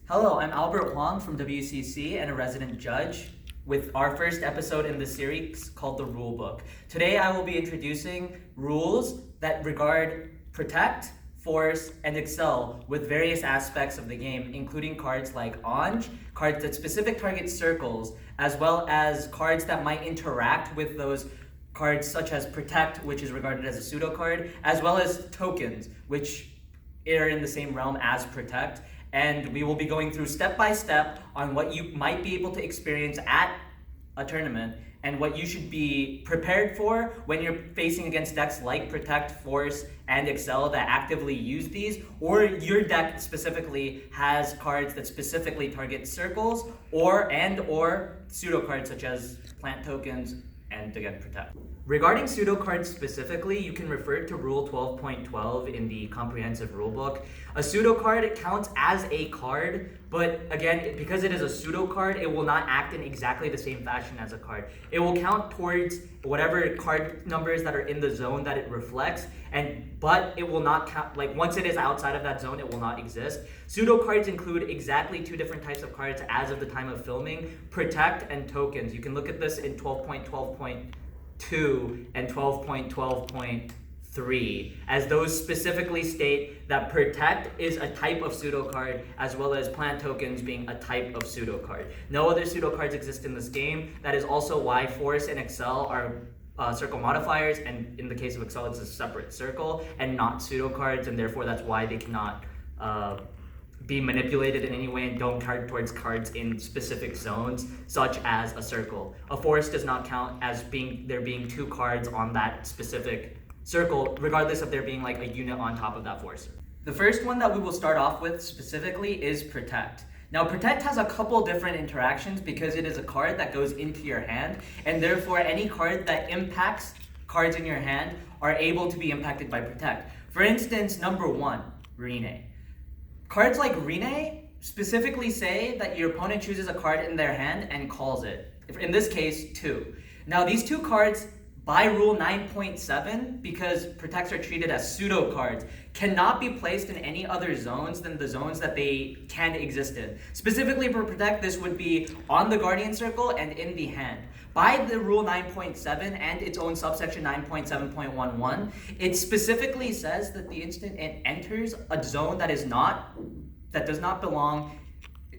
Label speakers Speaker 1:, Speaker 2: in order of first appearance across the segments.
Speaker 1: Hello, I'm Albert Huang from WCC and a resident judge with our first episode in the series called the Rulebook. Today I will be introducing rules that regard Protect, Force, and Excel with various aspects of the game, including cards like Anj, cards that specific target circles, as well as cards that might interact with those cards such as Protect, which is regarded as a pseudo card, as well as tokens, which are in the same realm as Protect. And we will be going through step by step on what you might be able to experience at a tournament and what you should be prepared for when you're facing against decks like Protect, Force, and Excel that actively use these, or your deck specifically has cards that specifically target circles or pseudo cards such as plant tokens and again Protect. Regarding pseudo cards specifically, you can refer to Rule 12.12 in the comprehensive rulebook. A pseudo card counts as a card, but again, because it is a pseudo card, it will not act in exactly the same fashion as a card. It will count towards whatever card numbers that are in the zone that it reflects, but it will not count, like once it is outside of that zone, it will not exist. Pseudo cards include exactly two different types of cards as of the time of filming: Protect and tokens. You can look at this in 12.12.2 and 12.12.3, as those specifically state that Protect is a type of pseudo card, as well as plant tokens being a type of pseudo card. No other pseudo cards exist in this game. That is also why Force and Excel are circle modifiers, and in the case of Excel, it's a separate circle and not pseudo cards, and therefore that's why they cannot be manipulated in any way and don't count towards cards in specific zones, such as a circle. A force does not count as there being two cards on that specific circle, regardless of there being like a unit on top of that force. The first one that we will start off with specifically is Protect. Now, Protect has a couple different interactions because it is a card that goes into your hand, and therefore any card that impacts cards in your hand are able to be impacted by Protect. For instance, number one, Rene. Cards like Rene specifically say that your opponent chooses a card in their hand and calls it. In this case, 2. Now, these two cards, by Rule 9.7, because Protects are treated as pseudo cards, cannot be placed in any other zones than the zones that they can exist in. Specifically for Protect, this would be on the Guardian Circle and in the hand. By the Rule 9.7 and its own subsection 9.7.11, it specifically says that the instant it enters a zone that does not belong,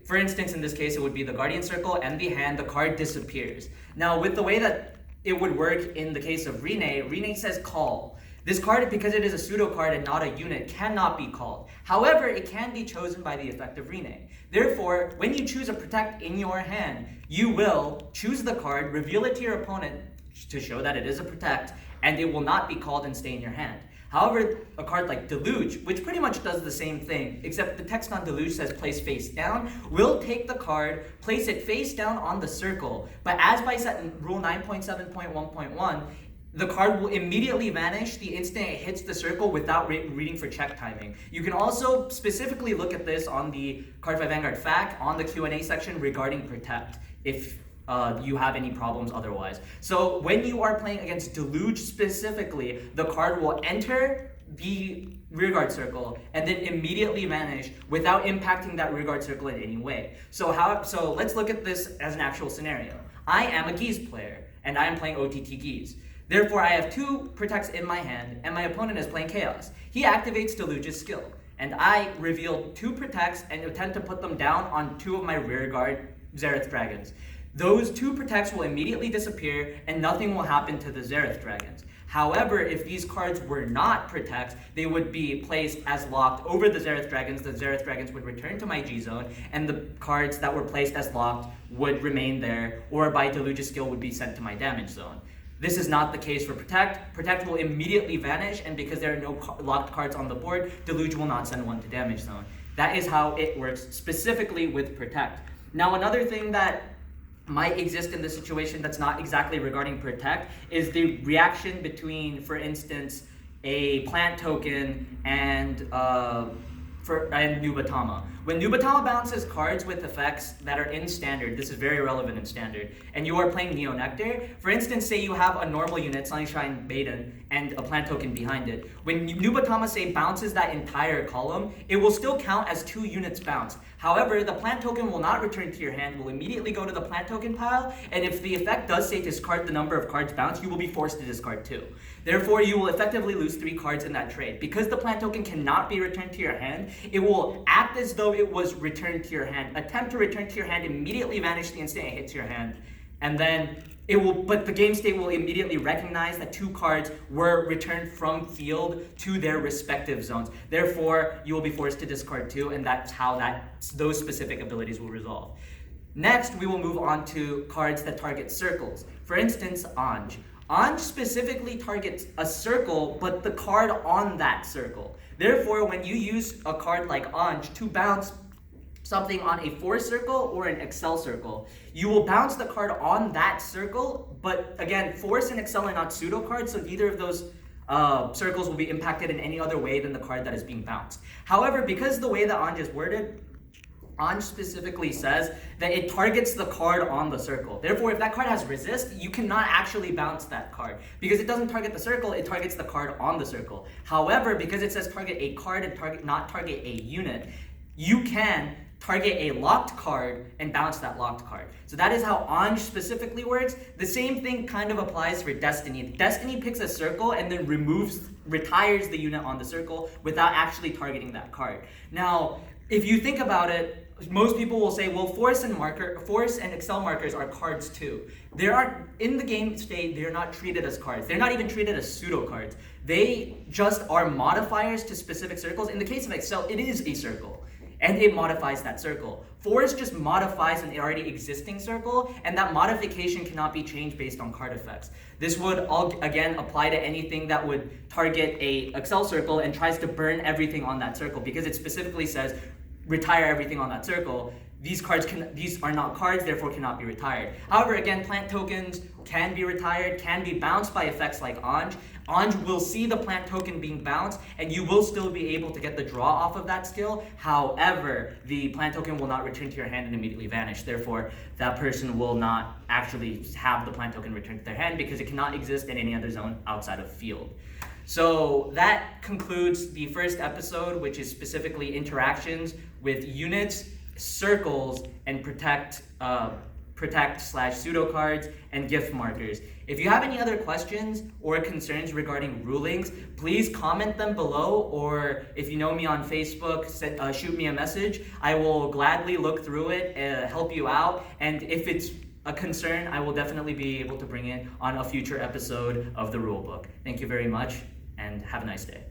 Speaker 1: for instance, in this case, it would be the Guardian Circle and the hand, the card disappears. Now, with the way that it would work in the case of Rene says call. This card, because it is a pseudo card and not a unit, cannot be called. However, it can be chosen by the effect of Rene. Therefore, when you choose a Protect in your hand, you will choose the card, reveal it to your opponent to show that it is a Protect, and it will not be called and stay in your hand. However, a card like Deluge, which pretty much does the same thing, except the text on Deluge says place face down, will take the card, place it face down on the circle. But as by set in Rule 9.7.1.1, the card will immediately vanish the instant it hits the circle without reading for check timing. You can also specifically look at this on the Card 5 Vanguard FAQ on the Q&A section regarding Protect, if you have any problems otherwise. So when you are playing against Deluge specifically, the card will enter the rearguard circle and then immediately vanish without impacting that rearguard circle in any way. So let's look at this as an actual scenario. I am a Geese player and I am playing OTT Geese. Therefore, I have 2 Protects in my hand and my opponent is playing Chaos. He activates Deluge's skill and I reveal 2 Protects and attempt to put them down on 2 of my rearguard Xerath Dragons. Those 2 Protects will immediately disappear and nothing will happen to the Xerath Dragons. However, if these cards were not Protects, they would be placed as locked over the Xerath Dragons. The Xerath Dragons would return to my G zone, and the cards that were placed as locked would remain there, or by Deluge's skill would be sent to my damage zone. This is not the case for Protect. Protect will immediately vanish, and because there are no locked cards on the board, Deluge will not send one to damage zone. That is how it works specifically with Protect. Now, another thing that might exist in this situation that's not exactly regarding Protect is the reaction between, for instance, a plant token and Nubatama. When Nubatama bounces cards with effects that are in Standard, this is very relevant in Standard, and you are playing Neo Nectar, for instance, say you have a normal unit, Sunshine Maiden, and a plant token behind it. When Nubatama, say, bounces that entire column, it will still count as 2 units bounced. However, the plant token will not return to your hand, will immediately go to the plant token pile, and if the effect does say discard the number of cards bounced, you will be forced to discard 2. Therefore, you will effectively lose 3 cards in that trade. Because the plant token cannot be returned to your hand, it will act as though it was returned to your hand, attempt to return to your hand, immediately vanish the instant it hits your hand, and then but the game state will immediately recognize that 2 cards were returned from field to their respective zones. Therefore, you will be forced to discard 2, and that's how those specific abilities will resolve. Next, we will move on to cards that target circles. For instance, Anj. Anj specifically targets a circle, but the card on that circle. Therefore, when you use a card like Anj to bounce something on a force circle or an excel circle, you will bounce the card on that circle, but again, force and excel are not pseudo cards, so neither of those circles will be impacted in any other way than the card that is being bounced. However, because the way that Anj is worded, Anj specifically says that it targets the card on the circle. Therefore, if that card has resist, you cannot actually bounce that card. Because it doesn't target the circle, it targets the card on the circle. However, because it says target a card and not target a unit, you can target a locked card and bounce that locked card. So that is how Anj specifically works. The same thing kind of applies for Destiny. Destiny picks a circle and then retires the unit on the circle without actually targeting that card. Now, if you think about it, most people will say, well, force and excel markers are cards too. In the game state, they're not treated as cards. They're not even treated as pseudo cards. They just are modifiers to specific circles. In the case of excel, it is a circle, and it modifies that circle. Force just modifies an already existing circle, and that modification cannot be changed based on card effects. This would again apply to anything that would target a excel circle and tries to burn everything on that circle, because it specifically says retire everything on that circle. These are not cards, therefore cannot be retired. However, again, plant tokens can be retired, can be bounced by effects like Anj. Anj will see the plant token being bounced, and you will still be able to get the draw off of that skill. However, the plant token will not return to your hand and immediately vanish. Therefore, that person will not actually have the plant token returned to their hand because it cannot exist in any other zone outside of field. So that concludes the first episode, which is specifically interactions with units, circles, and protect/pseudo cards and gift markers. If you have any other questions or concerns regarding rulings, please comment them below, or if you know me on Facebook, shoot me a message. I will gladly look through it, help you out, and if it's a concern, I will definitely be able to bring it on a future episode of the Rulebook. Thank you very much, and have a nice day.